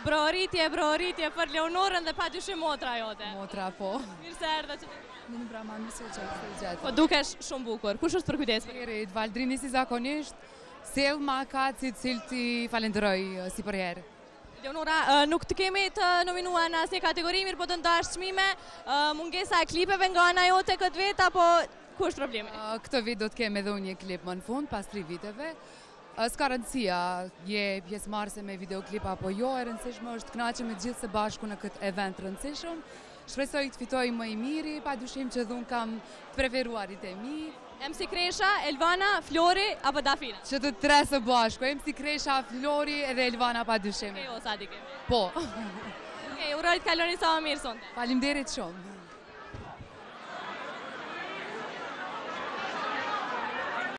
Broritje për Leonorën dhe pa dyshim motra jote. Motra, po. Mirë se erdhe që të... Në brama, mirë se gjatë. Po dukesh shumë bukur. Kush është për kujdes? Erit, Valdrini si zakonisht, sel ma ka cilë ti falenderoj si për herë. Leonora, nuk të kemi të nominua në asnjë kategori, mirë po të ndash çmime, mungesa e klipeve nga ana jote këtë vit, apo ku është problemi? Këtë vit do të kemi edhe unë një klip më në fund, pas 3 viteve. S'ka rëndësia, je pjesëmarrëse me videoklip apo jo, e rëndësishme është kënaqemi të gjithë së bashku në këtë event rëndësishëm. Shpresoj të fitoj më i miri, pa dyshim që dhun kam të preferuarit e mi. MC Kresha, Elvana, Flori apo Dafina? Që të tre së bashku, MC Kresha, Flori edhe Elvana pa dyshim. O sa di kemi. Po. Uroj të kaloni sa më mirë sonte. Faleminderit shumë.